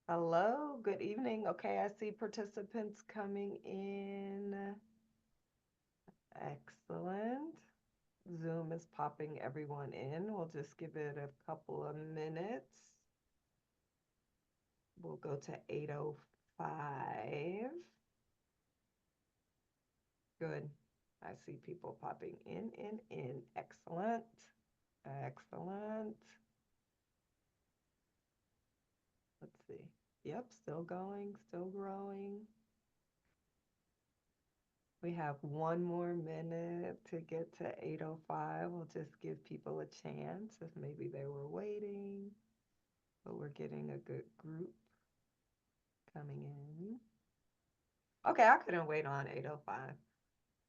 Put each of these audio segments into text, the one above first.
Hello, good evening. Okay, I see participants coming in. Excellent. Zoom is popping everyone in. We'll just give it a couple of minutes. We'll go to 8:05. Good. I see people popping in. Excellent. Excellent. Let's see. Yep, still going, still growing. We have one more minute to get to 8:05. We'll just give people a chance if maybe they were waiting, but we're getting a good group coming in. Okay, I couldn't wait on 8:05.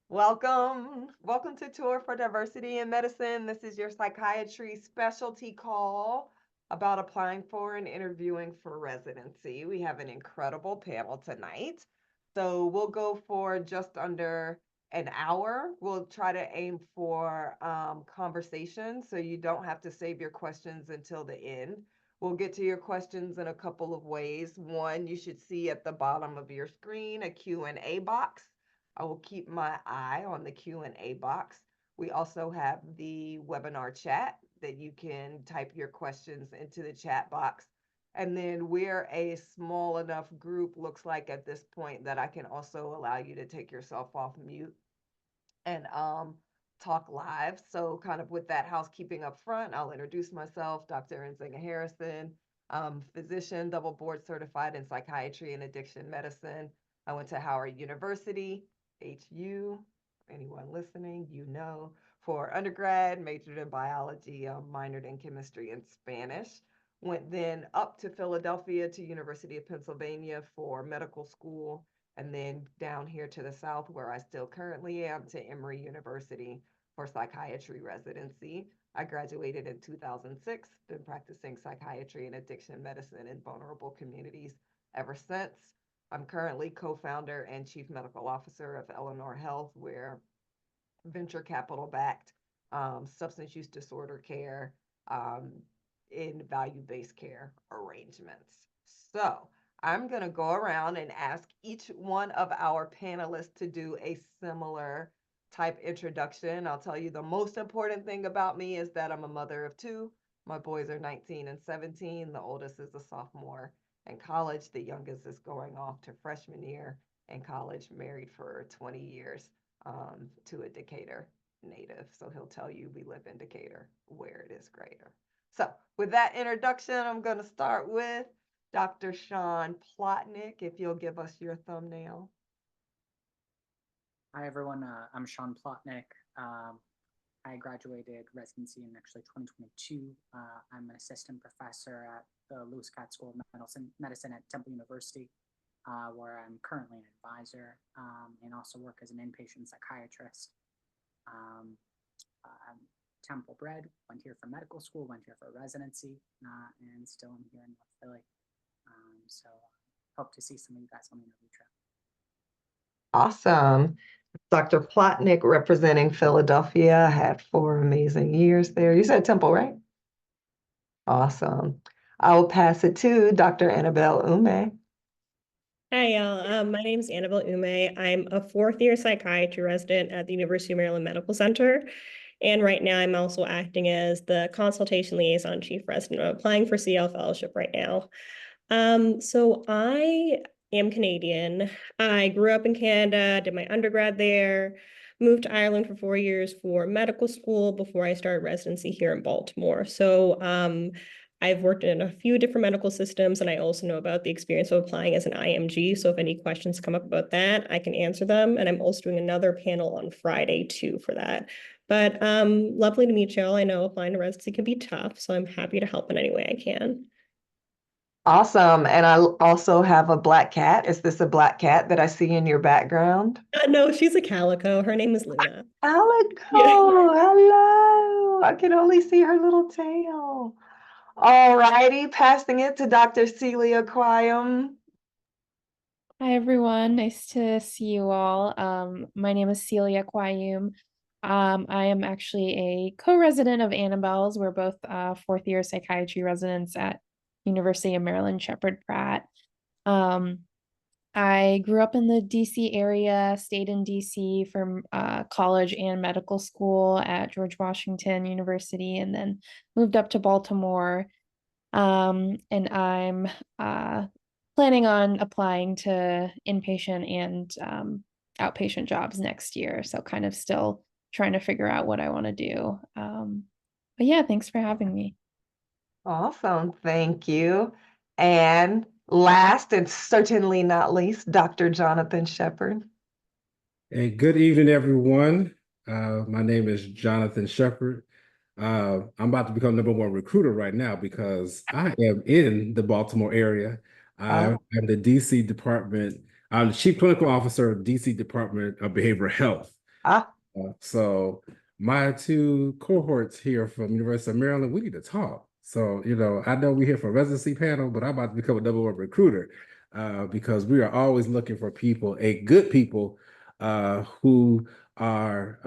Welcome to Tour for Diversity in Medicine. This is your psychiatry specialty call about applying for and interviewing for residency. We have an incredible panel tonight. So we'll go for just under an hour. We'll try to aim for conversation so you don't have to save your questions until the end. We'll get to your questions in a couple of ways. One, you should see at the bottom of your screen a Q&A box. I will keep my eye on the Q&A box. We also have the webinar chat that you can type your questions into the chat box. And then we're a small enough group, looks like at this point, that I can also allow you to take yourself off mute and talk live. So kind of with that housekeeping up front, I'll introduce myself, Dr. Nzinga Harrison, physician, double board certified in psychiatry and addiction medicine. I went to Howard University, HU, anyone listening, you know, for undergrad, majored in biology, minored in chemistry and Spanish. Went then up to Philadelphia to University of Pennsylvania for medical school, and then down here to the south where I still currently am to Emory University for psychiatry residency. I graduated in 2006, been practicing psychiatry and addiction medicine in vulnerable communities ever since. I'm currently co-founder and chief medical officer of Eleanor Health, where venture capital backed substance use disorder care in value-based care arrangements. So I'm going to go around and ask each one of our panelists to do a similar type introduction. I'll tell you the most important thing about me is that I'm a mother of two. My boys are 19 and 17. The oldest is a sophomore in college. The youngest is going off to freshman year in college, married for 20 years to a Decatur native. So he'll tell you we live in Decatur, where it is greater. So with that introduction, I'm going to start with Dr. Sean Plotnick, if you'll give us your thumbnail. Hi, everyone. I'm Sean Plotnick. I graduated residency in actually 2022. I'm an assistant professor at the Lewis Katz School of Medicine at Temple University, where I'm currently an advisor and also work as an inpatient psychiatrist. I'm Temple bred, went here for medical school, went here for residency, and still am here in North Philly. So hope to see some of you guys on the interview trip. Awesome. Dr. Plotnick representing Philadelphia, had 4 amazing years there. You said Temple, right? Awesome. I will pass it to Dr. Annabelle Umeh. Hi, y'all. My name is Annabelle Umeh. I'm a 4th-year psychiatry resident at the University of Maryland Medical Center. And right now, I'm also acting as the consultation liaison chief resident. I'm applying for CL fellowship right now. So I am Canadian. I grew up in Canada, did my undergrad there, moved to Ireland for 4 years for medical school before I started residency here in Baltimore. So I've worked in a few different medical systems, and I also know about the experience of applying as an IMG. So if any questions come up about that, I can answer them. And I'm also doing another panel on Friday too for that. But lovely to meet y'all. I know applying to residency can be tough, so I'm happy to help in any way I can. Awesome. And I also have a black cat. Is this a black cat that I see in your background? No, she's a calico. Her name is Luna. Calico, Yeah. hello. I can only see her little tail. All righty, passing it to Dr. Celia Quayum. Hi, everyone. Nice to see you all. My name is Celia Quayum. I am actually a co-resident of Annabelle's. We're both 4th-year psychiatry residents at University of Maryland, Shephard Pratt. I grew up in the DC area, stayed in DC from college and medical school at George Washington University, and then moved up to Baltimore. And I'm planning on applying to inpatient and outpatient jobs next year. So kind of still trying to figure out what I want to do. But yeah, thanks for having me. Awesome, thank you. And last and certainly not least, Dr. Jonathan Shephard. Hey, good evening, everyone. My name is Jonathan Shephard. I'm about to become #1 recruiter right now because I am in the Baltimore area. I'm the DC Department. I'm the Chief Clinical Officer of DC Department of Behavioral Health. So my two cohorts here from University of Maryland, we need to talk. So, I know we're here for a residency panel, but I'm about to become a #1 recruiter because we are always looking for people, good people who are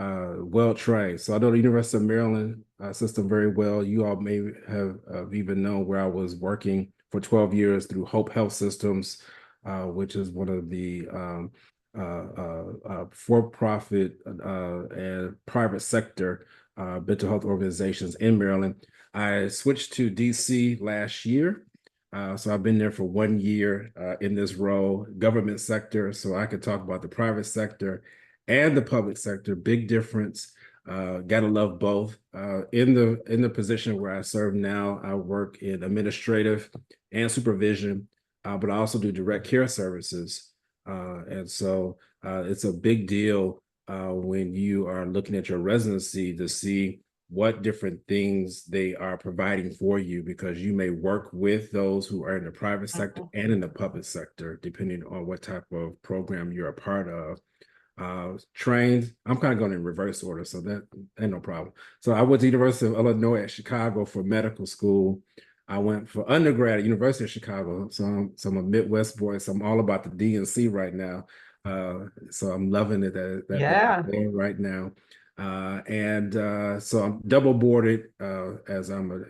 well-trained. So I know the University of Maryland system very well. You all may have even known where I was working for 12 years through Hope Health Systems, which is one of the for-profit and private sector mental health organizations in Maryland. I switched to DC last year. So I've been there for 1 year in this role, government sector. So I could talk about the private sector and the public sector. Big difference. Gotta love both. In the position where I serve now, I work in administrative and supervision, but I also do direct care services. And so it's a big deal when you are looking at your residency to see what different things they are providing for you, because you may work with those who are in the private sector and in the public sector, depending on what type of program you're a part of. Trained, I'm kind of going in reverse order, so that ain't no problem. So I went to University of Illinois at Chicago for medical school. I went for undergrad at University of Chicago. So I'm a Midwest boy, so I'm all about the DNC right now. So I'm loving it there right now. So I'm double boarded as I'm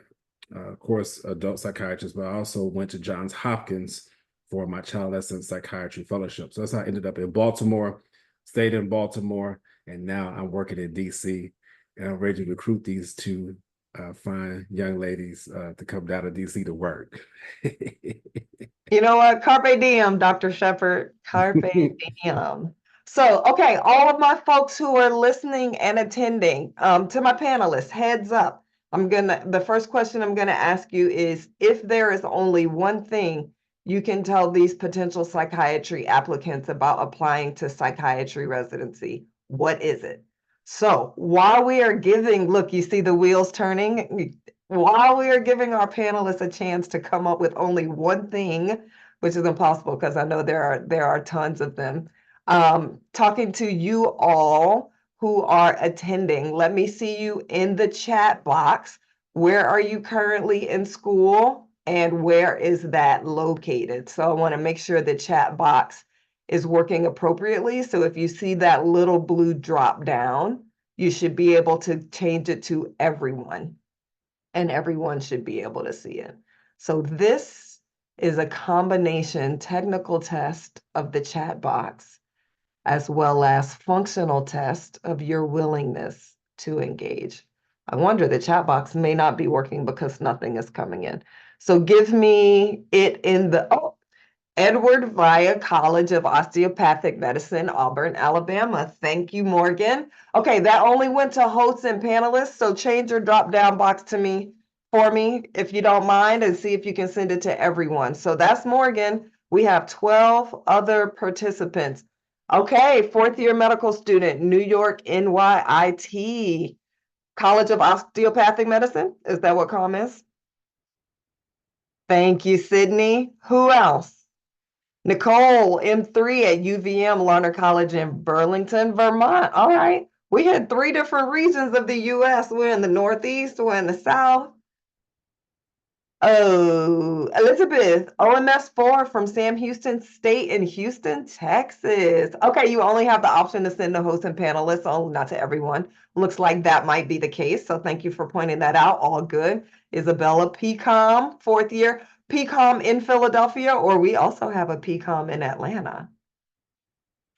of course, adult psychiatrist, but I also went to Johns Hopkins for my child adolescent psychiatry fellowship. So that's how I ended up in Baltimore, stayed in Baltimore, and now I'm working in DC, and I'm ready to recruit these two fine young ladies to come down to DC to work. You know what? Carpe diem, Dr. Shephard. Carpe diem. So, okay, all of my folks who are listening and attending, to my panelists, heads up. The first question I'm gonna ask you is, if there is only one thing you can tell these potential psychiatry applicants about applying to psychiatry residency, what is it? So while we are giving, look, you see the wheels turning? While we are giving our panelists a chance to come up with only one thing, which is impossible because I know there are tons of them, talking to you all who are attending, let me see you in the chat box. Where are you currently in school and where is that located? So I want to make sure the chat box is working appropriately. So if you see that little blue drop down, you should be able to change it to everyone, and everyone should be able to see it. So this is a combination technical test of the chat box, as well as functional test of your willingness to engage. I wonder, the chat box may not be working because nothing is coming in. So give me it in the, Edward Via College of Osteopathic Medicine, Auburn, Alabama. Thank you, Morgan. Okay, that only went to hosts and panelists, so change your drop-down box to me, for me, if you don't mind, and see if you can send it to everyone. So that's Morgan. We have 12 other participants. Okay, fourth-year medical student, New York NYIT, College of Osteopathic Medicine. Is that what COM is? Thank you, Sydney. Who else? Nicole, M3 at UVM Larner College in Burlington, Vermont. All right. We had 3 different regions of the US. We're in the Northeast, we're in the South. Oh, Elizabeth, OMS4 from Sam Houston State in Houston, Texas. Okay, you only have the option to send to hosts and panelists, not to everyone. Looks like that might be the case. So thank you for pointing that out. All good. Isabella, PCOM, 4th year. PCOM in Philadelphia, or we also have a PCOM in Atlanta.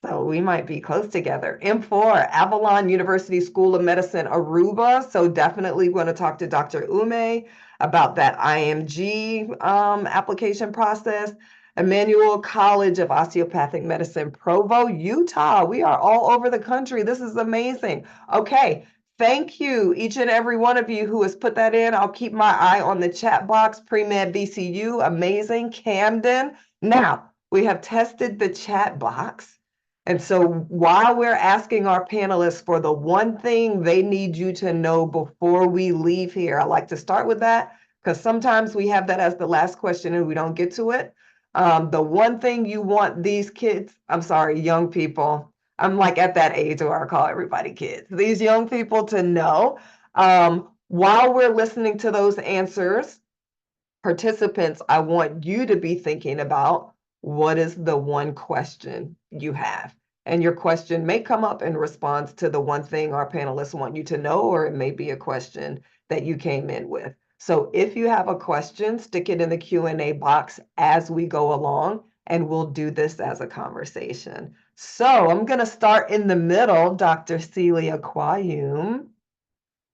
So we might be close together. M4, Avalon University School of Medicine, Aruba. So definitely want to talk to Dr. Umeh about that IMG application process. Emmanuel College of Osteopathic Medicine, Provo, Utah. We are all over the country. This is amazing. Okay, thank you, each and every one of you who has put that in. I'll keep my eye on the chat box. Pre-Med VCU, amazing. Camden. Now, we have tested the chat box. And so while we're asking our panelists for the one thing they need you to know before we leave here, I like to start with that because sometimes we have that as the last question and we don't get to it. The one thing you want these kids, I'm sorry, young people, I'm like at that age where I call everybody kids, these young people to know, while we're listening to those answers, participants, I want you to be thinking about what is the one question you have. And your question may come up in response to the one thing our panelists want you to know, or it may be a question that you came in with. So if you have a question, stick it in the Q&A box as we go along, and we'll do this as a conversation. So I'm going to start in the middle, Dr. Celia Quayum.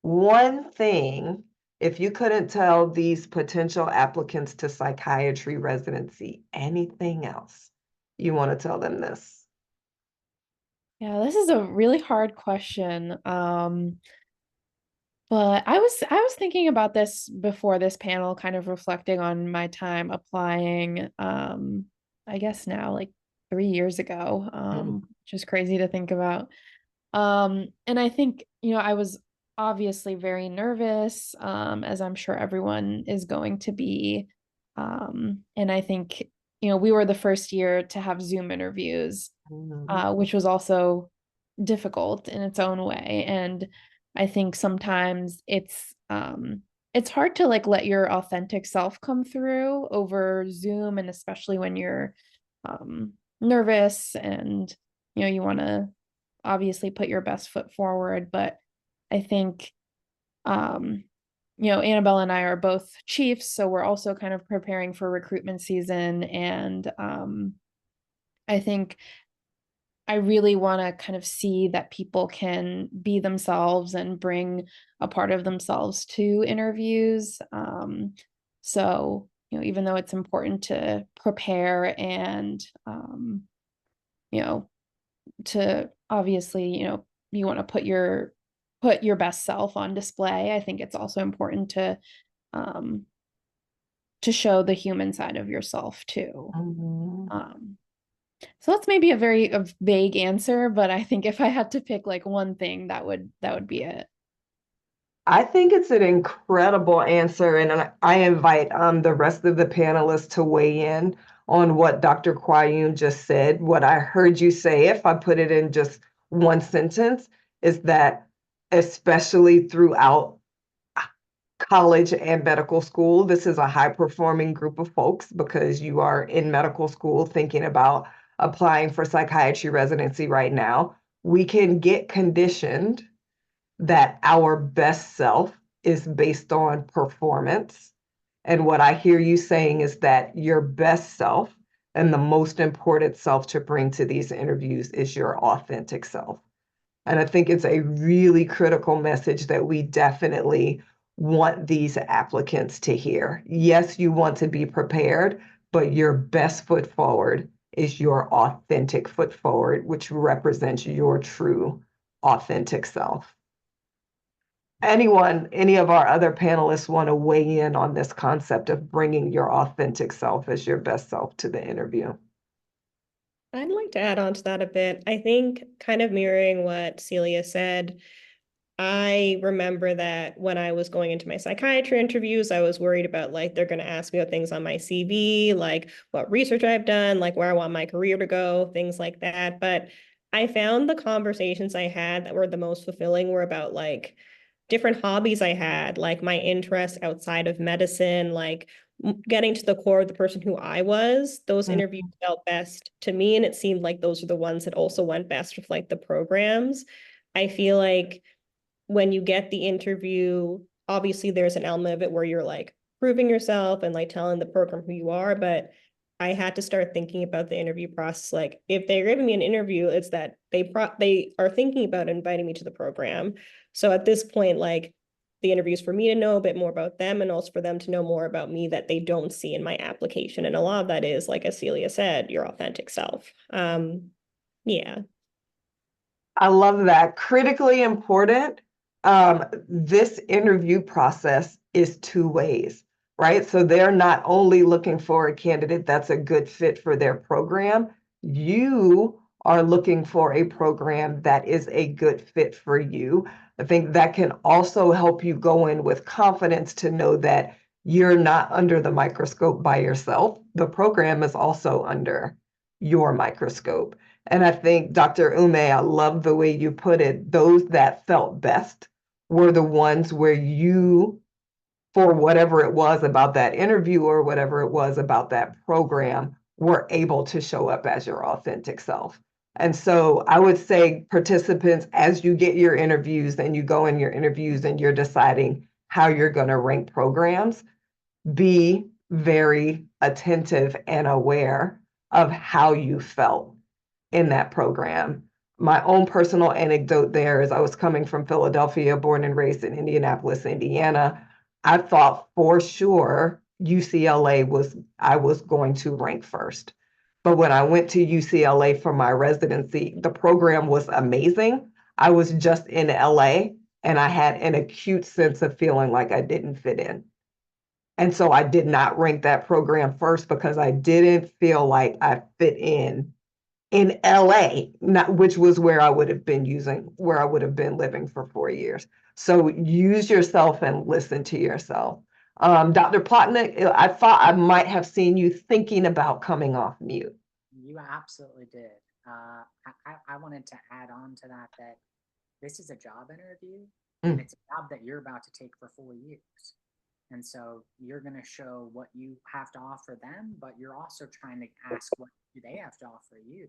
One thing, if you couldn't tell these potential applicants to psychiatry residency anything else, you want to tell them this? Yeah, this is a really hard question. But I was thinking about this before this panel, kind of reflecting on my time applying, I guess now like 3 years ago, which is crazy to think about. And I think, I was obviously very nervous, as I'm sure everyone is going to be. And I think, we were the first year to have Zoom interviews, which was also difficult in its own way. And I think sometimes it's hard to like let your authentic self come through over Zoom, and especially when you're nervous and you want to obviously put your best foot forward. But I think Annabelle and I are both chiefs, so we're also kind of preparing for recruitment season, and I think I really want to kind of see that people can be themselves and bring a part of themselves to interviews. So, even though it's important to prepare and, to obviously, you want to put your best self on display, I think it's also important to show the human side of yourself too. So that's maybe a vague answer, but I think if I had to pick like one thing, that would be it. I think it's an incredible answer, and I invite the rest of the panelists to weigh in on what Dr. Quayum just said. What I heard you say, if I put it in just one sentence, is that especially throughout college and medical school, this is a high-performing group of folks because you are in medical school thinking about applying for psychiatry residency right now. We can get conditioned that our best self is based on performance. And what I hear you saying is that your best self and the most important self to bring to these interviews is your authentic self. And I think it's a really critical message that we definitely want these applicants to hear. Yes, you want to be prepared, but your best foot forward is your authentic foot forward, which represents your true authentic self. Any of our other panelists want to weigh in on this concept of bringing your authentic self as your best self to the interview? I'd like to add on to that a bit. I think kind of mirroring what Celia said, I remember that when I was going into my psychiatry interviews, I was worried about like, they're going to ask me about things on my CV, like what research I've done, like where I want my career to go, things like that. But I found the conversations I had that were the most fulfilling were about like different hobbies I had, like my interests outside of medicine, like getting to the core of the person who I was. Those interviews felt best to me, and it seemed like those are the ones that also went best with like the programs. I feel like when you get the interview, obviously there's an element of it where you're like proving yourself and like telling the program who you are. But I had to start thinking about the interview process. Like if they're giving me an interview, it's that they are thinking about inviting me to the program. So at this point, like the interview is for me to know a bit more about them and also for them to know more about me that they don't see in my application. And a lot of that is, like as Celia said, your authentic self. Yeah. I love that. Critically important. This interview process is two ways, right? So they're not only looking for a candidate that's a good fit for their program, you are looking for a program that is a good fit for you. I think that can also help you go in with confidence to know that you're not under the microscope by yourself. The program is also under your microscope. And I think, Dr. Umeh, I love the way you put it. Those that felt best were the ones where you, for whatever it was about that interview or whatever it was about that program, were able to show up as your authentic self. And so I would say, participants, as you get your interviews and you go in your interviews and you're deciding how you're going to rank programs, be very attentive and aware of how you felt in that program. My own personal anecdote there is I was coming from Philadelphia, born and raised in Indianapolis, Indiana. I thought for sure UCLA I was going to rank first. But when I went to UCLA for my residency, the program was amazing. I was just in LA and I had an acute sense of feeling like I didn't fit in. And so I did not rank that program first because I didn't feel like I fit in LA, which was where I would have been living for 4 years. So use yourself and listen to yourself. Dr. Plotnick, I thought I might have seen you thinking about coming off mute. You absolutely did. I wanted to add on to that this is a job interview, and it's a job that you're about to take for 4 years. And so you're going to show what you have to offer them, but you're also trying to ask what do they have to offer you.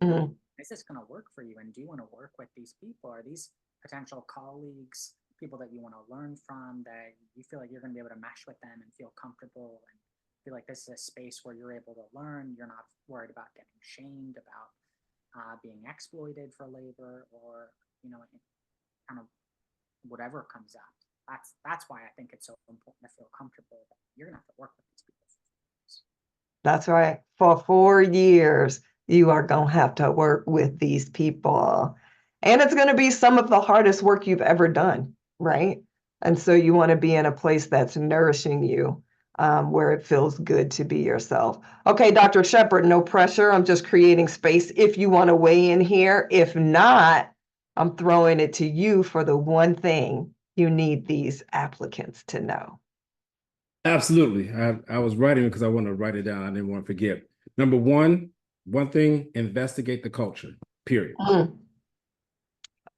Is this going to work for you? And do you want to work with these people? Are these potential colleagues, people that you want to learn from, that you feel like you're going to be able to mesh with them and feel comfortable and feel like this is a space where you're able to learn? You're not worried about getting shamed, about being exploited for labor, or, kind of whatever comes up. That's why I think it's so important to feel comfortable that you're gonna have to work with these people. That's right. For 4 years, you are gonna have to work with these people. And it's gonna be some of the hardest work you've ever done, right? And so you want to be in a place that's nourishing you, where it feels good to be yourself. Okay, Dr. Shephard, no pressure. I'm just creating space if you want to weigh in here. If not, I'm throwing it to you for the one thing you need these applicants to know. Absolutely. I was writing because I want to write it down. I didn't want to forget. Number one thing, investigate the culture, period.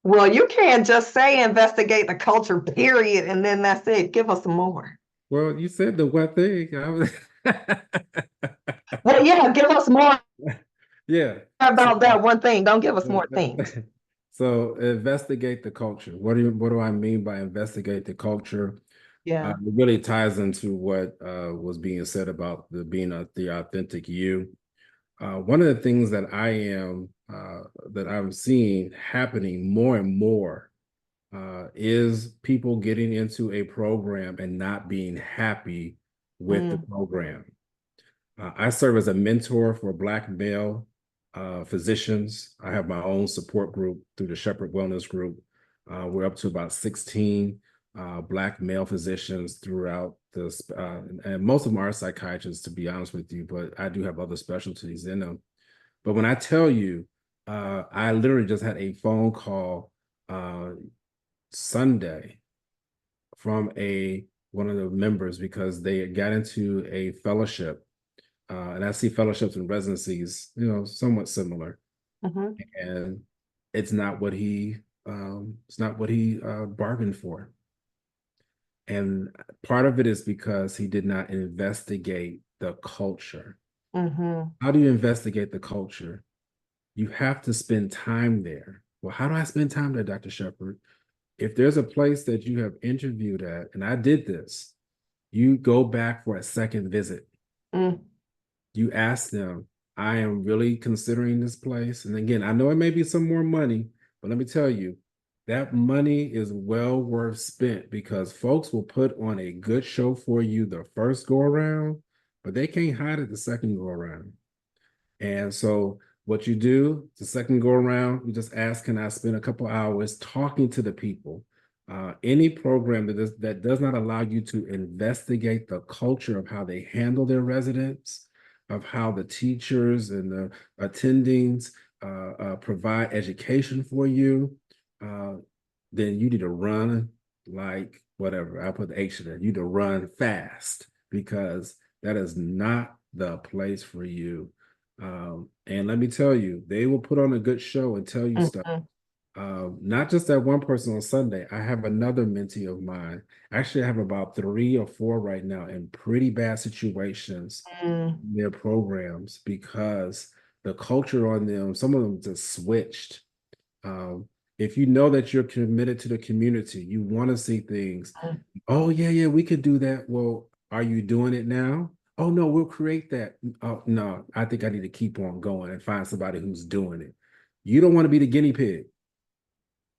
Well, you can't just say investigate the culture, period, and then that's it. Give us more. Well, you said the one thing. Well, yeah, give us more. Yeah. About that one thing. Don't give us more things. So investigate the culture. What do I mean by investigate the culture? Yeah. It really ties into what was being said about being the authentic you. One of the things that I'm seeing happening more and more is people getting into a program and not being happy with the program. I serve as a mentor for Black male physicians. I have my own support group through the Shephard Wellness Group. We're up to about 16 Black male physicians throughout this, and most of them are psychiatrists, to be honest with you, but I do have other specialties in them. But when I tell you, I literally just had a phone call Sunday from one of the members because they got into a fellowship, and I see fellowships and residencies, somewhat similar, and it's not what he bargained for. And part of it is because he did not investigate the culture. How do you investigate the culture? You have to spend time there. Well, how do I spend time there, Dr. Shephard? If there's a place that you have interviewed at, and I did this, you go back for a second visit. Mm, You ask them, I am really considering this place. And again, I know it may be some more money, but let me tell you, that money is well worth spent because folks will put on a good show for you the first go around, but they can't hide it the second go around. And so what you do the second go around, you just ask, can I spend a couple hours talking to the people? Any program that does not allow you to investigate the culture of how they handle their residents, of how the teachers and the attendings provide education for you, then you need to run like whatever. I put the H in there. You need to run fast because that is not the place for you. And let me tell you, they will put on a good show and tell you stuff. Not just that one person on Sunday. I have another mentee of mine. Actually, I have about 3 or 4 right now in pretty bad situations mm, in their programs because the culture on them, some of them just switched. If you know that you're committed to the community, you want to see things. mm. Oh, yeah, we could do that. Well, are you doing it now? Oh, no, we'll create that. Oh, no, I think I need to keep on going and find somebody who's doing it. You don't want to be the guinea pig.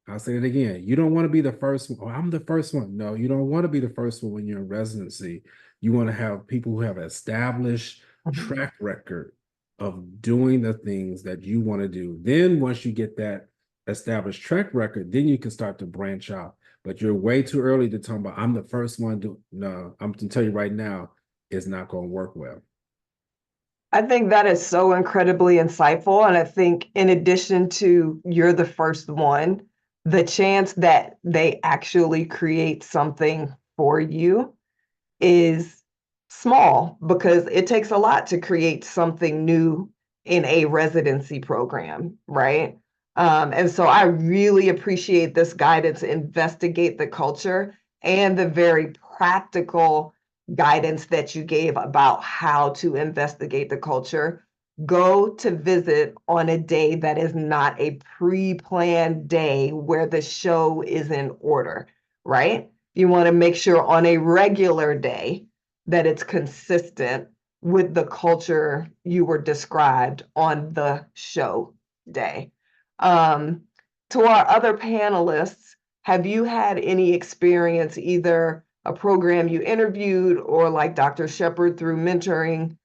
I'll say it again. You don't want to be the first one. Oh, I'm the first one. No, you don't want to be the first one when you're in residency. You want to have people who have established track record of doing the things that you want to do. Then once you get that established track record, then you can start to branch out. But you're way too early to talk about, I'm the first one to, no, I'm to tell you right now, it's not going to work well. I think that is so incredibly insightful. And I think in addition to you're the first one, the chance that they actually create something for you is small because it takes a lot to create something new in a residency program, right? And so I really appreciate this guidance, investigate the culture, and the very practical guidance that you gave about how to investigate the culture. Go to visit on a day that is not a pre-planned day where the show is in order, right? You want to make sure on a regular day that it's consistent with the culture you were described on the show day. To our other panelists, have you had any experience, either a program you interviewed or like Dr. Shephard through mentoring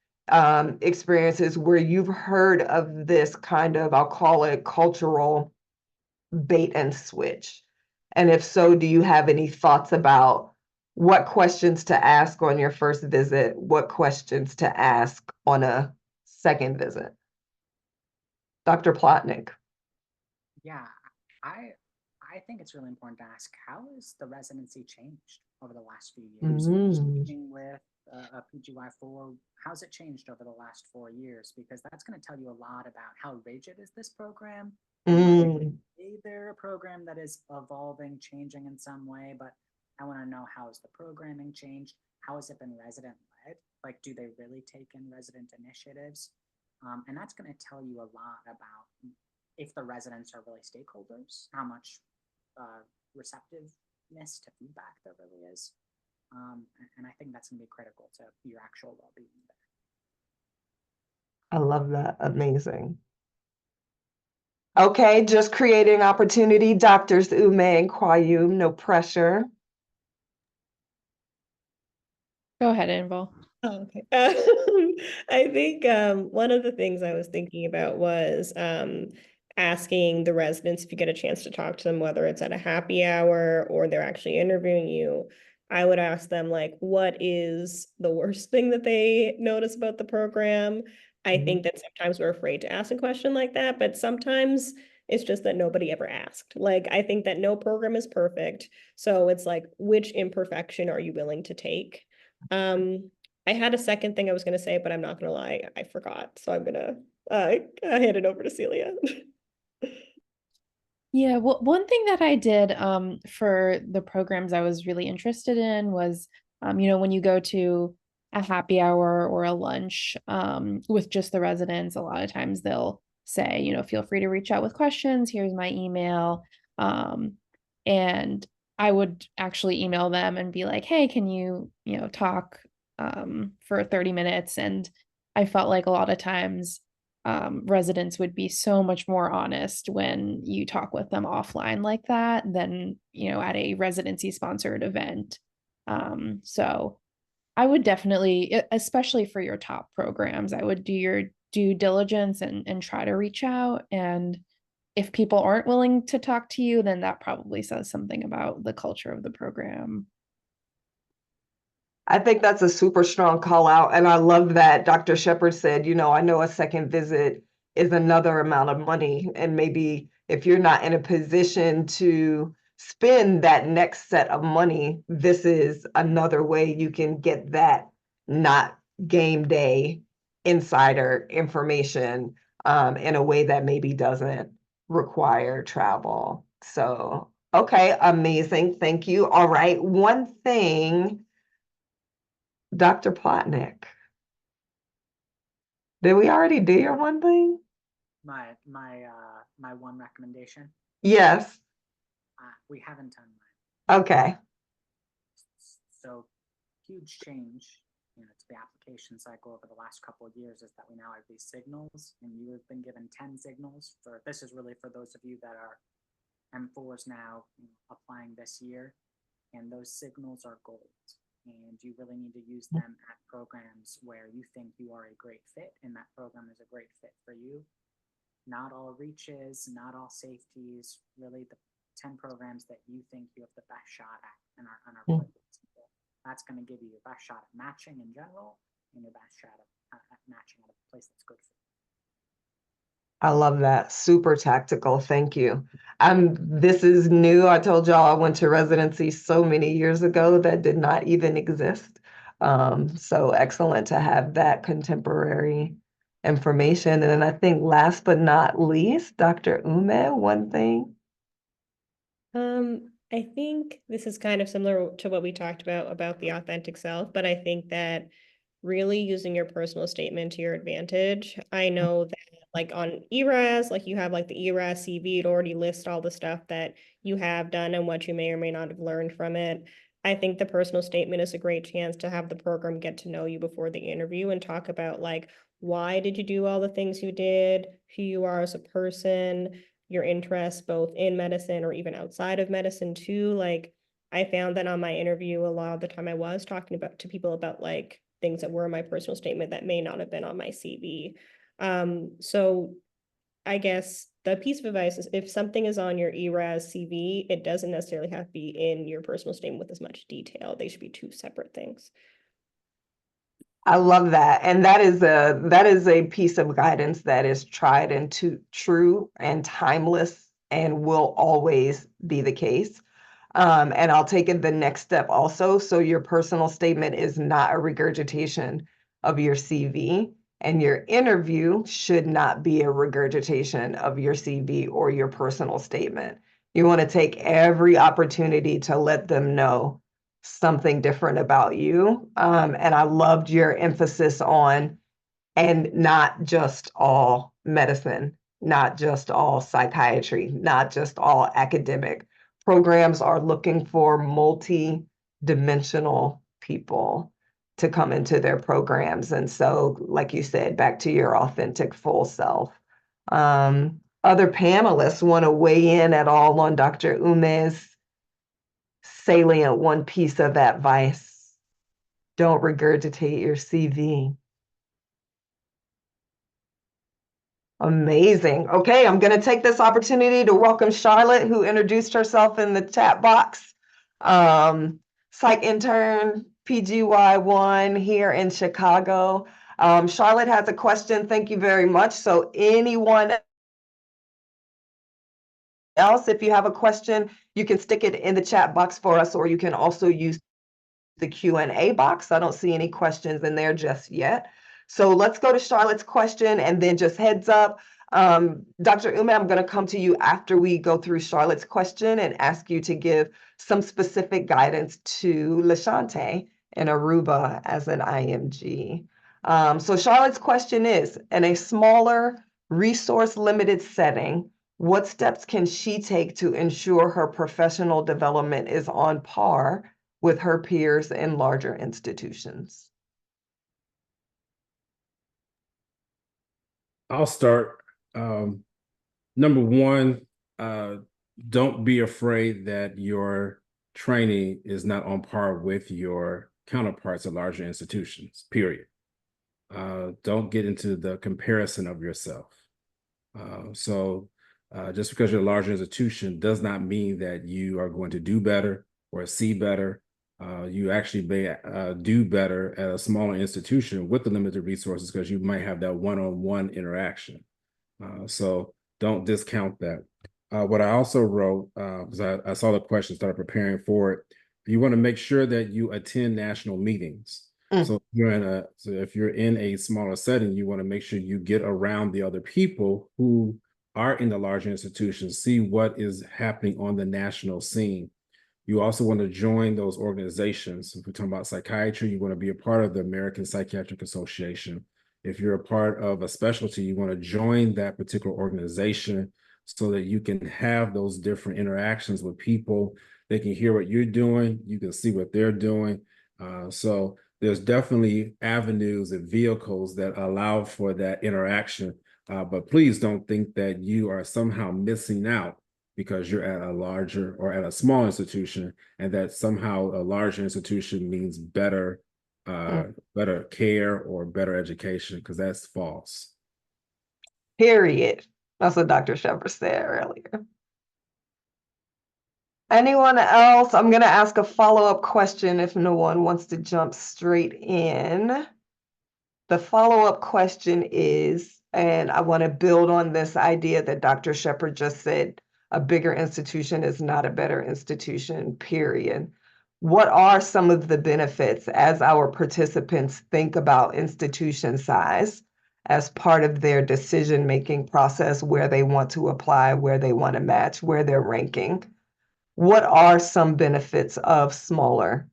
experiences where you've heard of this kind of, I'll call it cultural bait and switch? And if so, do you have any thoughts about what questions to ask on your first visit, what questions to ask on a second visit? Dr. Plotnick. Yeah, I think it's really important to ask, how has the residency changed over the last few years? Speaking with a PGY4, how's it changed over the last 4 years? Because that's going to tell you a lot about how rigid is this program. Maybe they're a program that is evolving, changing in some way, but I want to know, how has the programming changed? How has it been resident led? Like, do they really take in resident initiatives? And that's going to tell you a lot about if the residents are really stakeholders, how much receptiveness to feedback there really is. And I think that's going to be critical to your actual well-being there. I love that. Amazing. Okay, just creating opportunity. Doctors Umeh and Quayum, no pressure. Go ahead, Anvil. Oh, okay. I think one of the things I was thinking about was asking the residents, if you get a chance to talk to them, whether it's at a happy hour or they're actually interviewing you, I would ask them, like, what is the worst thing that they notice about the program? I think that sometimes we're afraid to ask a question like that, but sometimes it's just that nobody ever asked. Like, I think that no program is perfect. So it's like, which imperfection are you willing to take? I had a second thing I was going to say, but I'm not going to lie, I forgot. So I'm going to hand it over to Celia. Yeah, well, one thing that I did for the programs I was really interested in was, when you go to a happy hour or a lunch with just the residents, a lot of times they'll say, feel free to reach out with questions. Here's my email. And I would actually email them and be like, hey, can you, talk for 30 minutes? And I felt like a lot of times residents would be so much more honest when you talk with them offline like that than, at a residency sponsored event. So I would definitely, especially for your top programs, I would do your due diligence and try to reach out. And if people aren't willing to talk to you, then that probably says something about the culture of the program. I think that's a super strong call out. And I love that Dr. Shephard said, I know a second visit is another amount of money. And maybe if you're not in a position to spend that next set of money, this is another way you can get that not game day insider information in a way that maybe doesn't require travel. So, okay, amazing. Thank you. All right. One thing, Dr. Plotnick, did we already do your one thing? My one recommendation. Yes. We haven't done mine. Okay. So huge change, to the application cycle over the last couple of years is that we now have these signals, and you have been given 10 signals. This is really for those of you that are M4s now applying this year, and those signals are gold. And you really need to use them at programs where you think you are a great fit and that program is a great fit for you. Not all reaches, not all safeties, really the 10 programs that you think you have the best shot at and are that's going to give you your best shot at matching in general and your best shot at matching at a place that's good for you. I love that. Super tactical. Thank you. This is new. I told y'all I went to residency so many years ago that did not even exist. So excellent to have that contemporary information. And then I think last but not least, Dr. Umeh, one thing. I think this is kind of similar to what we talked about the authentic self, but I think that really using your personal statement to your advantage. I know that like on ERAS, like you have like the ERAS CV, it already lists all the stuff that you have done and what you may or may not have learned from it. I think the personal statement is a great chance to have the program get to know you before the interview and talk about like, why did you do all the things you did, who you are as a person, your interests both in medicine or even outside of medicine too. Like I found that on my interview, a lot of the time I was talking to people about like things that were in my personal statement that may not have been on my CV. So I guess the piece of advice is if something is on your ERAS CV, it doesn't necessarily have to be in your personal statement with as much detail. They should be two separate things. I love that. And that is a piece of guidance that is tried and true and timeless and will always be the case. And I'll take it the next step also. So your personal statement is not a regurgitation of your CV, and your interview should not be a regurgitation of your CV or your personal statement. You want to take every opportunity to let them know something different about you. And I loved your emphasis on, and not just all medicine, not just all psychiatry, not just all academic. Programs are looking for multi-dimensional people to come into their programs. And so, like you said, back to your authentic full self. Other panelists want to weigh in at all on Dr. Umeh's salient one piece of advice. Don't regurgitate your CV. Amazing. Okay, I'm going to take this opportunity to welcome Charlotte, who introduced herself in the chat box. Psych intern, PGY1 here in Chicago. Charlotte has a question. Thank you very much. So anyone else, if you have a question, you can stick it in the chat box for us, or you can also use the Q&A box. I don't see any questions in there just yet. So let's go to Charlotte's question, and then just heads up, Dr. Umeh, I'm going to come to you after we go through Charlotte's question and ask you to give some specific guidance to LaShante in Aruba as an IMG. So Charlotte's question is, in a smaller, resource-limited setting, What steps can she take to ensure her professional development is on par with her peers in larger institutions? I'll start. Number one, don't be afraid that your training is not on par with your counterparts at larger institutions, period. Don't get into the comparison of yourself. Just because you're a larger institution does not mean that you are going to do better or see better. You actually may do better at a smaller institution with the limited resources because you might have that one-on-one interaction. So don't discount that. What I also wrote, because I saw the question, started preparing for it, you want to make sure that you attend national meetings. So if you're in a smaller setting, you want to make sure you get around the other people who are in the larger institutions, see what is happening on the national scene. You also want to join those organizations. If we're talking about psychiatry, you want to be a part of the American Psychiatric Association. If you're a part of a specialty, you want to join that particular organization so that you can have those different interactions with people. They can hear what you're doing. You can see what they're doing. So there's definitely avenues and vehicles that allow for that interaction. But please don't think that you are somehow missing out because you're at a larger or at a small institution, and that somehow a larger institution means better better care or better education, because that's false. Period. That's what Dr. Shephard said earlier. Anyone else? I'm going to ask a follow-up question if no one wants to jump straight in. The follow-up question is, and I want to build on this idea that Dr. Shephard just said, a bigger institution is not a better institution, period. What are some of the benefits as our participants think about institution size as part of their decision-making process, where they want to apply, where they want to match, where they're ranking? What are some benefits of smaller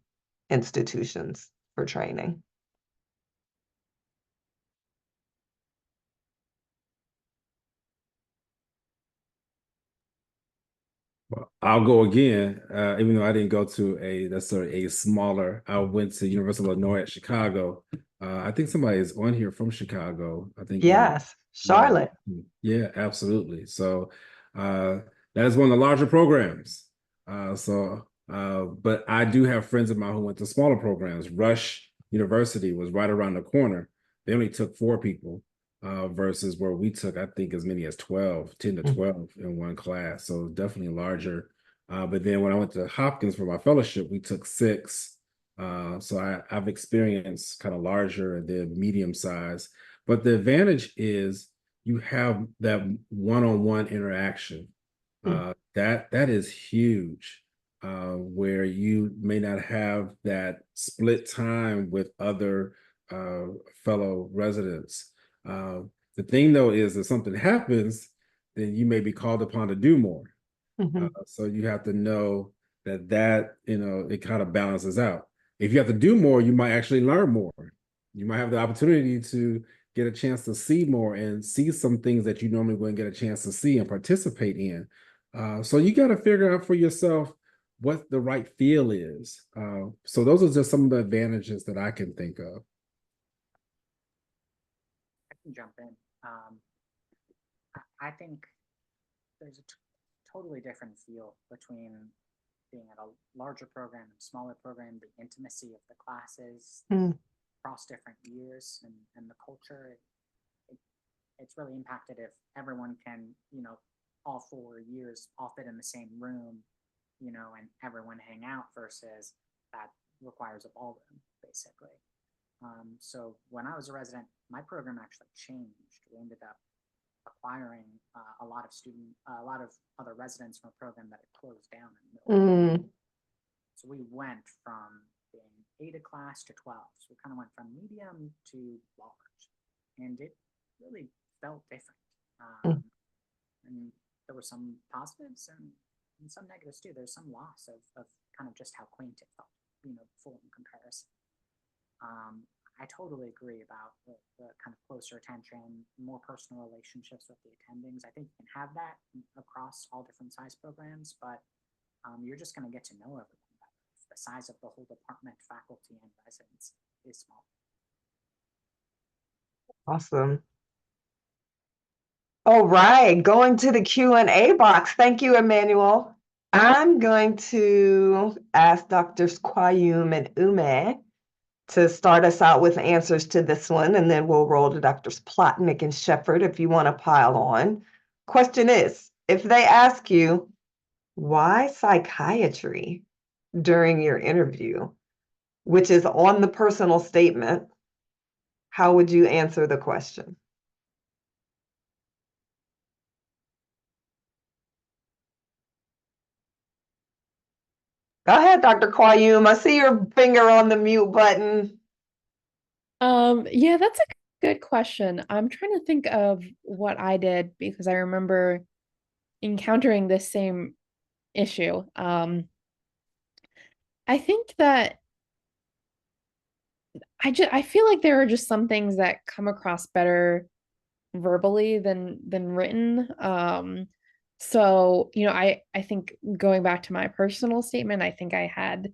institutions for training? Well, I'll go again, even though I didn't go to a smaller. I went to University of Illinois at Chicago. I think somebody is on here from Chicago. I think. Yes, Charlotte. Yeah, absolutely. So that is one of the larger programs. But I do have friends of mine who went to smaller programs. Rush University was right around the corner. They only took 4 people. Versus where we took, I think, as many as 10 to 12 in one class. So definitely larger. But then when I went to Hopkins for my fellowship, we took 6. So I've experienced kind of larger and then medium size. But the advantage is you have that one-on-one interaction. That is huge. Where you may not have that split time with other fellow residents. The thing, though, is if something happens, then you may be called upon to do more. So you have to know that it kind of balances out. If you have to do more, you might actually learn more. You might have the opportunity to get a chance to see more and see some things that you normally wouldn't get a chance to see and participate in. So you got to figure out for yourself what the right feel is. So those are just some of the advantages that I can think of. I can jump in. I think there's a totally different feel between being at a larger program and smaller program, the intimacy of the classes across different years and the culture. It's really impacted if everyone can, all 4 years all fit in the same room, and everyone hang out versus that requires a ballroom, basically. So when I was a resident, my program actually changed. We ended up acquiring a lot of other residents from a program that had closed down in the middle. So we went from being 8 a class to 12. So we kind of went from medium to large, and it really felt different. And there were some positives and some negatives too. There's some loss of kind of just how quaint it felt, full in comparison. I totally agree about the kind of closer attention, more personal relationships with the attendings. I think you can have that across all different size programs, but you're just going to get to know everyone better. The size of the whole department, faculty, and residents is small. Awesome. All right, going to the Q&A box. Thank you, Emmanuel. I'm going to ask Drs. Quayum and Umeh to start us out with answers to this one, and then we'll roll to Drs. Plotnick and Shephard if you want to pile on. Question is, if they ask you, why psychiatry during your interview, which is on the personal statement, how would you answer the question? Go ahead, Dr. Quayum. I see your finger on the mute button. Yeah, that's a good question. I'm trying to think of what I did because I remember encountering this same issue. I think that I feel like there are just some things that come across better verbally than written. So, you know, I think going back to my personal statement, I think I had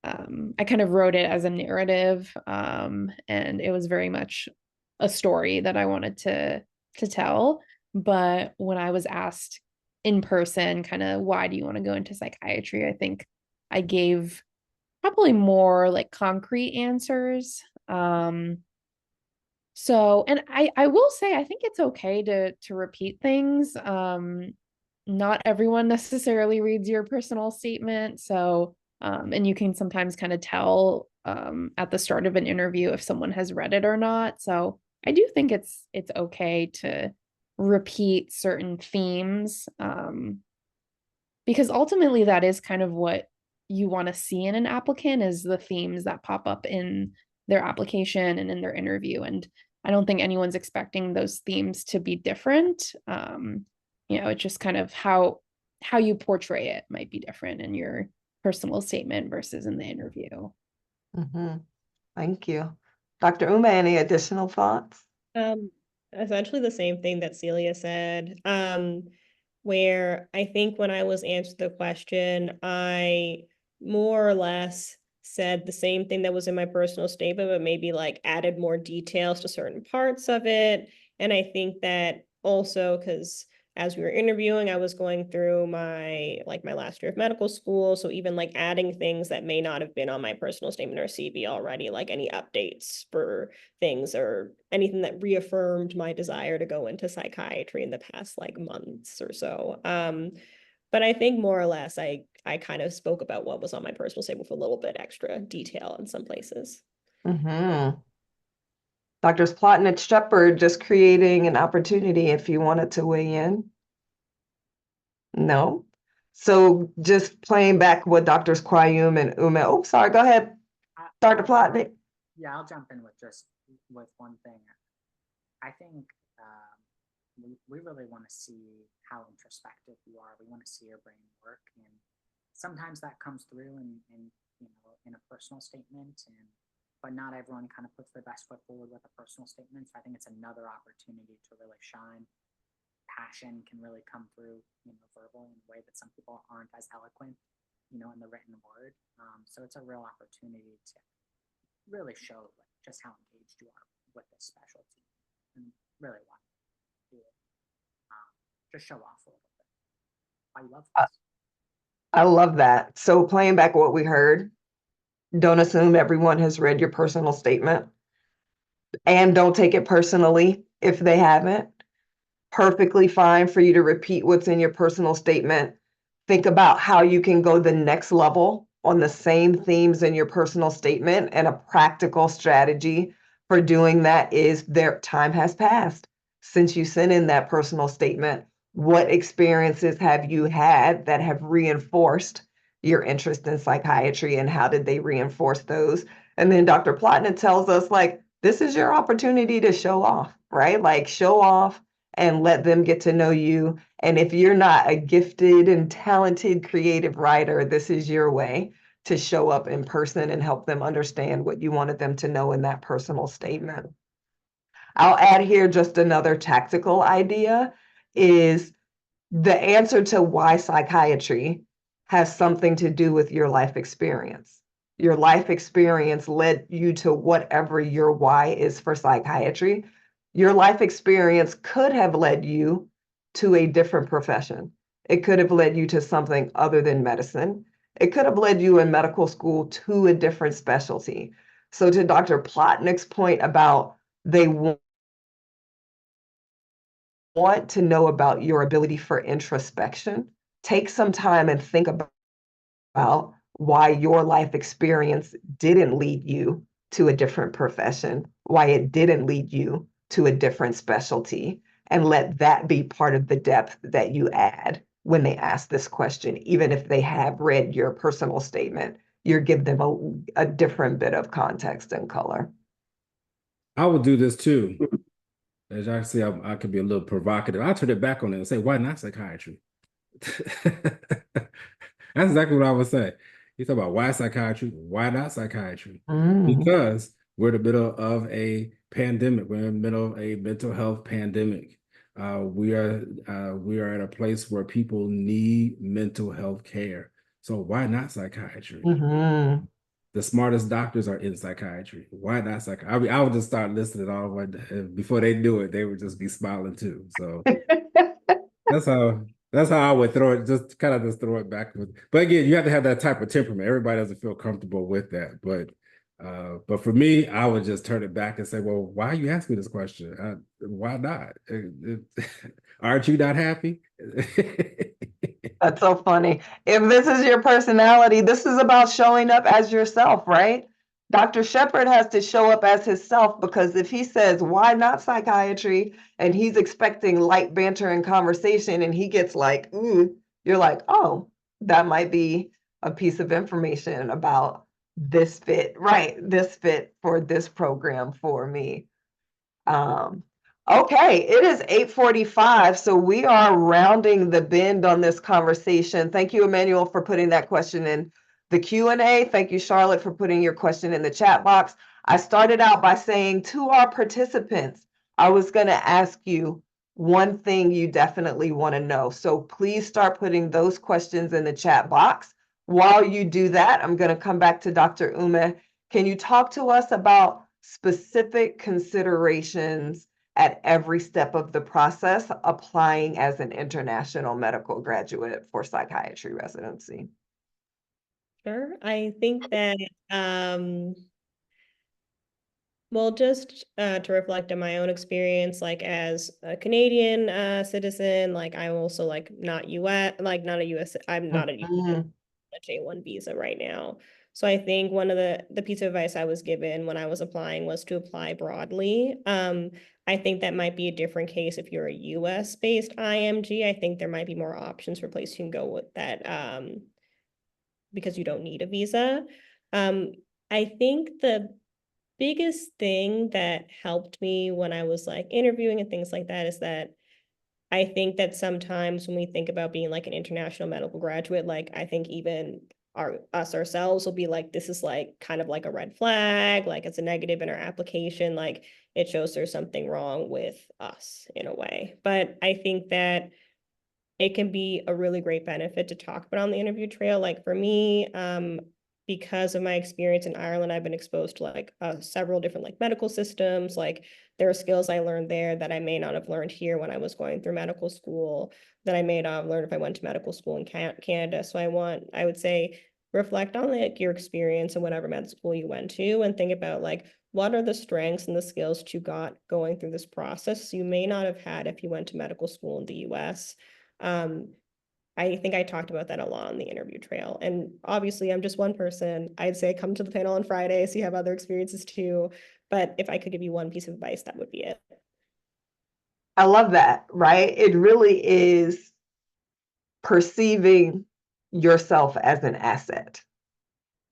I kind of wrote it as a narrative, and it was very much a story that I wanted to tell. But when I was asked in person, kind of why do you want to go into psychiatry, I think I gave probably more like concrete answers. So, and I will say I think it's okay to repeat things. Not everyone necessarily reads your personal statement, so and you can sometimes kind of tell at the start of an interview if someone has read it or not. So I do think it's okay to repeat certain themes, because ultimately that is kind of what you want to see in an applicant, is the themes that pop up in their application and in their interview. And I don't think anyone's expecting those themes to be different. You know, it's just kind of how you portray it might be different in your personal statement versus in the interview. Thank you. Dr. Umeh, any additional thoughts? Essentially the same thing that Celia said. Where I think when I was answered the question, I more or less said the same thing that was in my personal statement, but maybe like added more details to certain parts of it. And I think that also because as we were interviewing, I was going through my last year of medical school. So even like adding things that may not have been on my personal statement or CV already, like any updates for things or anything that reaffirmed my desire to go into psychiatry in the past like months or so. But I think more or less I kind of spoke about what was on my personal statement with a little bit extra detail in some places. Drs. Plotnick, Shephard, just creating an opportunity if you wanted to weigh in. No. So just playing back what Drs. Quayum and Umeh. Oh, sorry, go ahead, Dr. Plotnick. Yeah, I'll jump in with one thing. I think we really want to see how introspective you are. We want to see your brain work, and sometimes that comes through in in a personal statement, but not everyone kind of puts their best foot forward with a personal statement. So I think it's another opportunity to really shine. Passion can really come through, verbally in a way that some people aren't as eloquent, in the written word. So it's a real opportunity to really show just how engaged you are with this specialty and really want to do it. Just show off a little bit. I love this. I love that. So playing back what we heard, don't assume everyone has read your personal statement, and don't take it personally if they haven't. Perfectly fine for you to repeat what's in your personal statement. Think about how you can go the next level on the same themes in your personal statement, and a practical strategy for doing that is their time has passed since you sent in that personal statement. What experiences have you had that have reinforced your interest in psychiatry, and how did they reinforce those? And then Dr. Plotnick tells us, this is your opportunity to show off, right? Show off and let them get to know you. And if you're not a gifted and talented creative writer, this is your way to show up in person and help them understand what you wanted them to know in that personal statement. I'll add here just another tactical idea is the answer to why psychiatry has something to do with your life experience. Your life experience led you to whatever your why is for psychiatry. Your life experience could have led you to a different profession. It could have led you to something other than medicine. It could have led you in medical school to a different specialty. So to Dr. Plotnick's point about they want to know about your ability for introspection, take some time and think about why your life experience didn't lead you to a different profession, why it didn't lead you to a different specialty, and let that be part of the depth that you add when they ask this question. Even if they have read your personal statement, you give them a different bit of context and color. I would do this too. As y'all see, I could be a little provocative. I'll turn it back on it and say, why not psychiatry? That's exactly what I would say. You talk about why psychiatry, why not psychiatry? Because we're in the middle of a pandemic. We're in the middle of a mental health pandemic. We are at a place where people need mental health care. So why not psychiatry? The smartest doctors are in psychiatry. Why not psychiatry? I mean, I would just start listing it all. Before they do it, they would just be smiling too. So that's how I would throw it. Just kind of just throw it back. But again, you have to have that type of temperament. Everybody doesn't feel comfortable with that. But for me, I would just turn it back and say, well, why are you asking me this question? Why not? Aren't you not happy? That's so funny. If this is your personality, this is about showing up as yourself, right? Dr. Shephard has to show up as himself, because if he says, why not psychiatry? And he's expecting light banter and conversation, and he gets like, you're like, oh, that might be a piece of information about this fit, right? This fit for this program for me. Okay, it is 8:45, so we are rounding the bend on this conversation. Thank you, Emmanuel, for putting that question in the Q&A. Thank you, Charlotte, for putting your question in the chat box. I started out by saying to our participants, I was going to ask you one thing you definitely want to know. So please start putting those questions in the chat box. While you do that, I'm going to come back to Dr. Umeh. Can you talk to us about specific considerations at every step of the process applying as an international medical graduate for psychiatry residency? Sure. I think that, well, just to reflect on my own experience, like as a Canadian citizen, like I'm also like not US, like not a US, I'm not a J1 visa right now. So I think one of the piece of advice I was given when I was applying was to apply broadly. I think that might be a different case if you're a US based IMG. I think there might be more options for places you can go with that because you don't need a visa. I think the biggest thing that helped me when I was like interviewing and things like that is that I think that sometimes when we think about being like an international medical graduate, like I think even ourselves will be like, this is like kind of like a red flag, like it's a negative in our application, like it shows there's something wrong with us in a way. But I think that it can be a really great benefit to talk about on the interview trail. Like for me, because of my experience in Ireland, I've been exposed to like several different like medical systems. Like there are skills I learned there that I may not have learned here when I was going through medical school, that I may not have learned if I went to medical school in Canada. So I would say, reflect on like your experience in whatever med school you went to and think about like, what are the strengths and the skills that you got going through this process you may not have had if you went to medical school in the US. I think I talked about that a lot on the interview trail. And obviously I'm just one person. I'd say come to the panel on Friday so you have other experiences too. But if I could give you one piece of advice, that would be it. I love that, right? It really is perceiving yourself as an asset.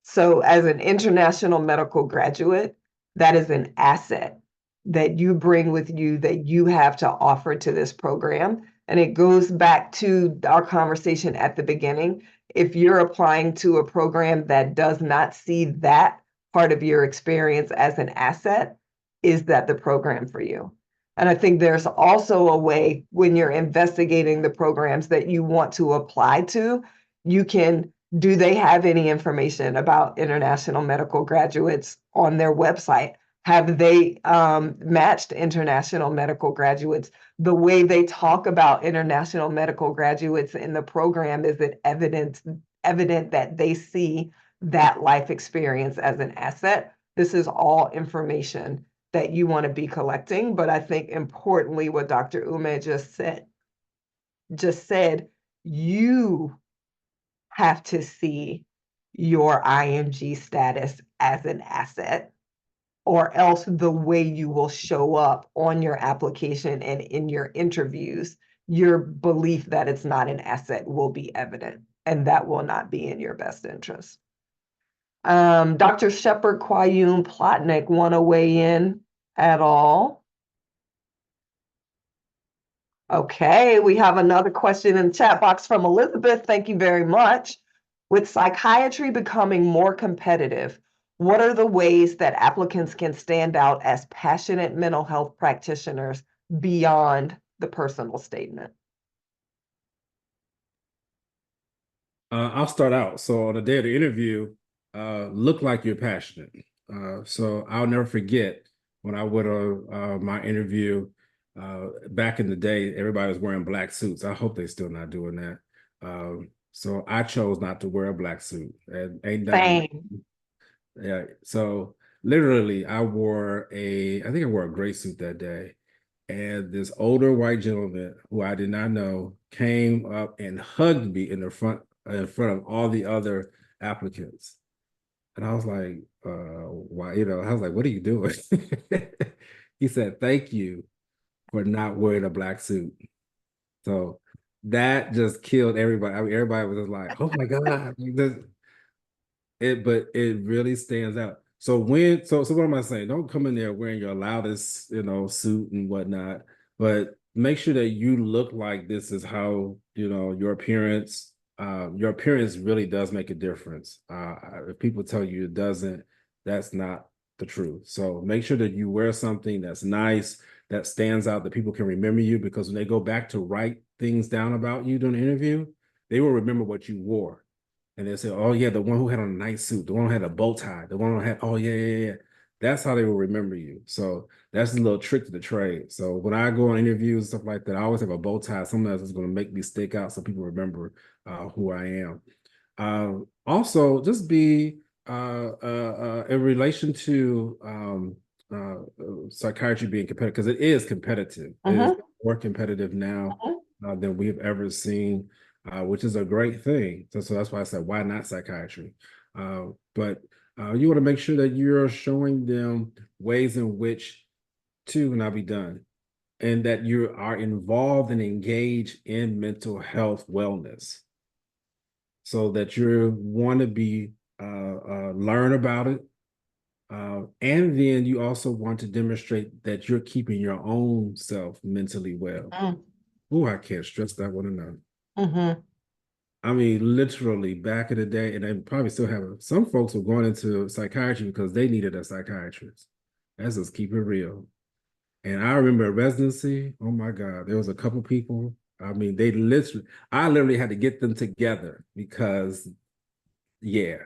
So as an international medical graduate, that is an asset that you bring with you that you have to offer to this program. And it goes back to our conversation at the beginning. if you're applying to a program that does not see that part of your experience as an asset, is that the program for you? And I think there's also a way when you're investigating the programs that you want to apply to, you can, do they have any information about international medical graduates on their website? Have they matched international medical graduates? The way they talk about international medical graduates in the program, is it evident that they see that life experience as an asset? This is all information that you want to be collecting. But I think importantly, what Dr. Umeh just said, you have to see your IMG status as an asset, or else the way you will show up on your application and in your interviews, your belief that it's not an asset will be evident, and that will not be in your best interest. Dr. Shephard, Quayum, Plotnick, want to weigh in at all? Okay, we have another question in the chat box from Elizabeth. Thank you very much. With psychiatry becoming more competitive, what are the ways that applicants can stand out as passionate mental health practitioners beyond the personal statement? I'll start out. So on the day of the interview, look like you're passionate. So I'll never forget when I went on my interview back in the day, everybody was wearing black suits. I hope they're still not doing that. So I chose not to wear a black suit. And ain't Same. Yeah. So literally, I think I wore a gray suit that day. And this older white gentleman who I did not know came up and hugged me in front of all the other applicants. And I was like, why, I was like, what are you doing? He said, thank you for not wearing a black suit. So that just killed everybody. I mean, everybody was just like, oh my God. But it really stands out. So what am I saying? Don't come in there wearing your loudest, suit and whatnot, but make sure that you look like this is how, your appearance really does make a difference. If people tell you it doesn't, that's not the truth. So make sure that you wear something that's nice, that stands out, that people can remember you, because when they go back to write things down about you during the interview, they will remember what you wore. And they say, oh yeah, the one who had on a nice suit, the one who had a bow tie, the one who had, oh yeah. That's how they will remember you. So that's a little trick to the trade. So when I go on interviews and stuff like that, I always have a bow tie. Something that's going to make me stick out so people remember who I am. Also, just be in relation to psychiatry being competitive, because it is competitive. It is more competitive now than we've ever seen. Which is a great thing. So that's why I said, why not psychiatry? But you want to make sure that you're showing them ways in which to not be done, and that you are involved and engaged in mental health wellness, so that you want to be learn about it. And then you also want to demonstrate that you're keeping your own self mentally well. Oh, I can't stress that one enough. I mean, literally back in the day, and they probably still have some folks were going into psychiatry because they needed a psychiatrist. Let's just keep it real. And I remember at residency, oh my God, there was a couple people. I mean, I literally had to get them together because, yeah.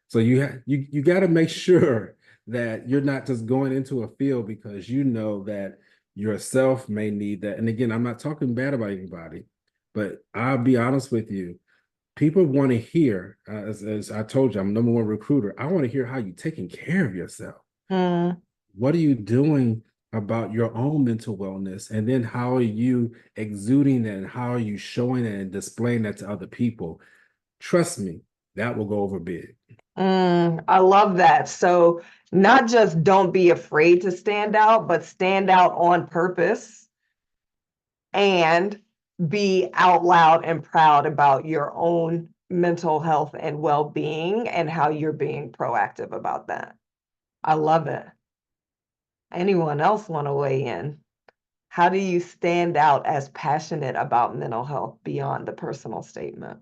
So you got to make sure that you're not just going into a field because you know that yourself may need that. And again, I'm not talking bad about anybody, but I'll be honest with you. People want to hear, as I told you, I'm #1 recruiter. I want to hear how you're taking care of yourself. What are you doing about your own mental wellness? And then how are you exuding that, and how are you showing it and displaying that to other people? Trust me, that will go over big. I love that. So not just don't be afraid to stand out, but stand out on purpose and be out loud and proud about your own mental health and well-being and how you're being proactive about that. I love it. Anyone else want to weigh in? How do you stand out as passionate about mental health beyond the personal statement?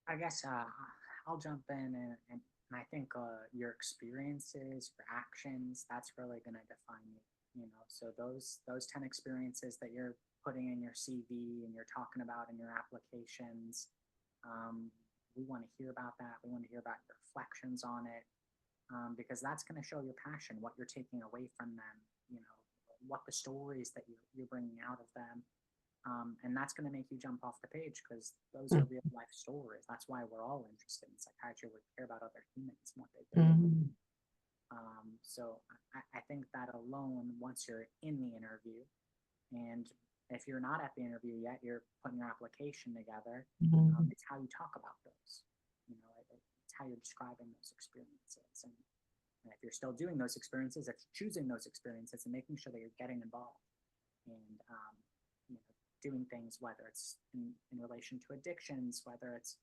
I guess I'll jump in and I think your experiences, your actions, that's really going to define you. You know, so those 10 experiences that you're putting in your CV and you're talking about in your applications, we want to hear about that. We want to hear about your reflections on it, because that's going to show your passion, what you're taking away from them. You know, what the stories that you're bringing out of them. And that's going to make you jump off the page because those are real life stories. That's why we're all interested in psychiatry. We care about other humans and what they do. So I think that alone, once you're in the interview, and if you're not at the interview yet, you're putting your application together. It's how you talk about those. You know, it's how you're describing those experiences. And if you're still doing those experiences, it's choosing those experiences and making sure that you're getting involved. And you know, doing things, whether it's in relation to addictions, whether it's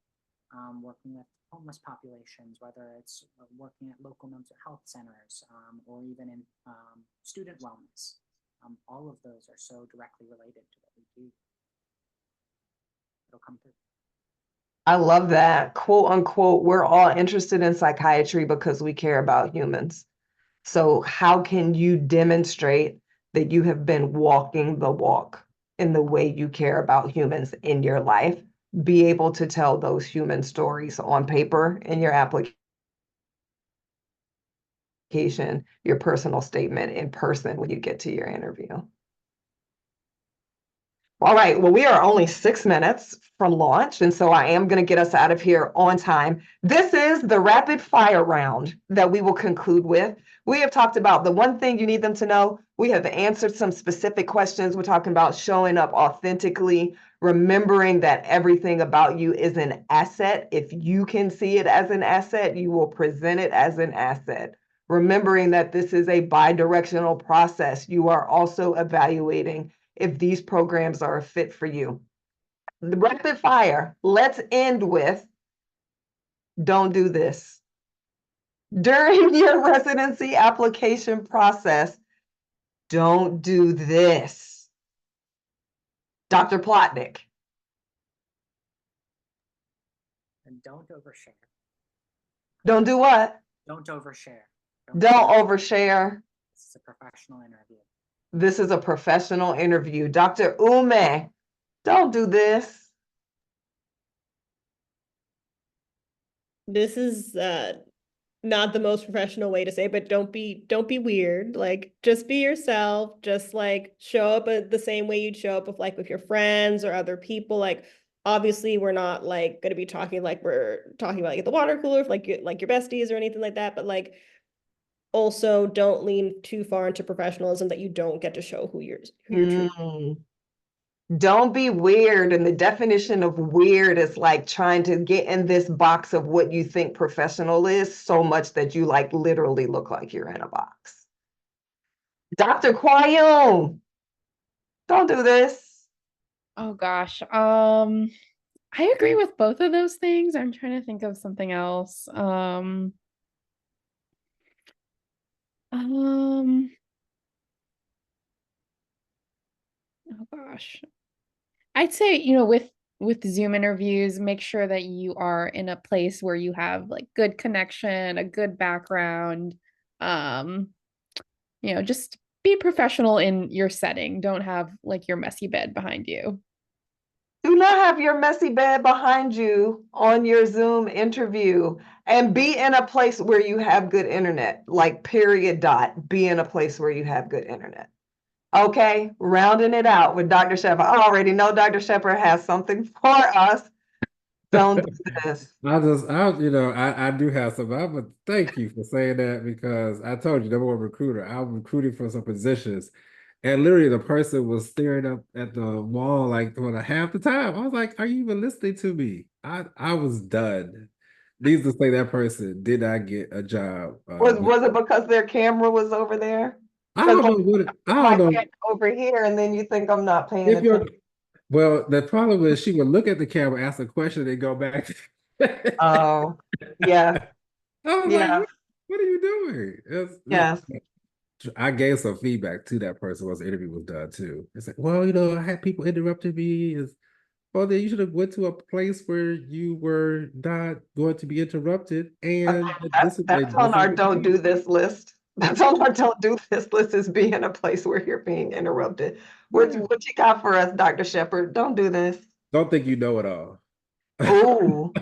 working with homeless populations, whether it's working at local mental health centers, or even in student wellness. All of those are so directly related to what we do. It'll come through. I love that. Quote unquote, we're all interested in psychiatry because we care about humans. So how can you demonstrate that you have been walking the walk in the way you care about humans in your life? Be able to tell those human stories on paper in your application, your personal statement in person when you get to your interview. All right, well, we are only 6 minutes from launch, and so I am going to get us out of here on time. This is the rapid fire round that we will conclude with. We have talked about the one thing you need them to know. We have answered some specific questions. We're talking about showing up authentically, remembering that everything about you is an asset. If you can see it as an asset, you will present it as an asset. Remembering that this is a bi-directional process. You are also evaluating if these programs are a fit for you. The rapid fire, let's end with, don't do this. During your residency application process, don't do this. Dr. Plotnick. And don't overshare. Don't do what? Don't overshare. Don't overshare. This is a professional interview. This is a professional interview. Dr. Umeh, don't do this. This is not the most professional way to say, but don't be weird. Like, just be yourself. Just like show up the same way you'd show up with your friends or other people. Like, obviously, we're not like going to be talking like we're talking about like at the water cooler, like your besties or anything like that. But like, also don't lean too far into professionalism that you don't get to show who you're truly. Don't be weird. And the definition of weird is like trying to get in this box of what you think professional is so much that you like literally look like you're in a box. Dr. Quayum, don't do this. Oh gosh. I agree with both of those things. I'm trying to think of something else. Oh gosh. I'd say, you know, with Zoom interviews, make sure that you are in a place where you have like good connection, a good background. You know, just be professional in your setting. Don't have like your messy bed behind you. Do not have your messy bed behind you on your Zoom interview, and be in a place where you have good internet, like period dot, be in a place where you have good internet. Okay, rounding it out with Dr. Shephard. I already know Dr. Shephard has something for us. Don't do this. I do have some, but thank you for saying that because I told you, number one recruiter, I'm recruiting for some positions. And literally the person was staring up at the wall like for half the time. I was like, are you even listening to me? I was done. Needless to say, that person did not get a job. Was it because their camera was over there? I don't know what I don't know. Over here, and then you think I'm not paying If you're attention. well, the problem is she would look at the camera, ask a question, and go back. Oh, yeah. I was Yeah. like, what are you doing? Yes. I gave some feedback to that person once the interview was done too. It's like, well, I had people interrupting me. Well, then you should have went to a place where you were not going to be interrupted, and That's on our don't do this list. That's on our don't do this list, is be in a place where you're being interrupted. What Yeah. what you got for us, Dr. Shepherd? Don't do this. Don't think you know it all. Oh,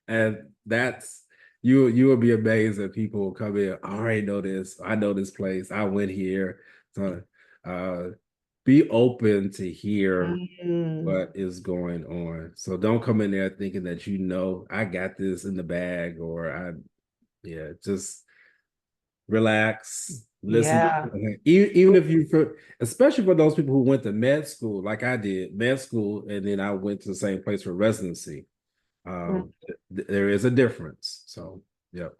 And that's you will be amazed that people will come in. I already know this. I know this place. I went here. So be open to hear what is going on. So don't come in there thinking that you know I got this in the bag, or just relax, listen. yeah. Even if you, especially for those people who went to med school, like I did, med school, and then I went to the same place for residency. There is a difference. So, yep.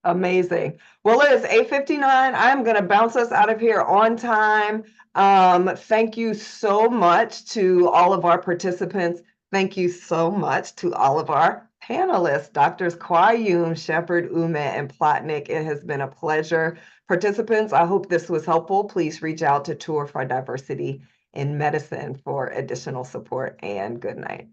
Amazing. Well, it is 8:59. I'm going to bounce us out of here on time. Thank you so much to all of our participants. Thank you so much to all of our panelists, Doctors Quayum, Shephard, Umeh, and Plotnick. It has been a pleasure. Participants, I hope this was helpful. Please reach out to Tour for Diversity in Medicine for additional support, and good night.